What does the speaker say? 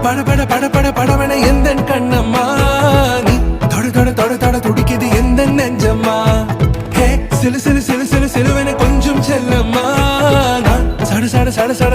பட பட பட பட படவன எந்த கண்ணம்மா நீ தொட தொட தொட தொட துடிக்குது எந்த நெஞ்சம்மா ஹே சிலு சிலு சிலு சிலு சிலுவன கொஞ்சம் செல்லம்மா சட சட சட சட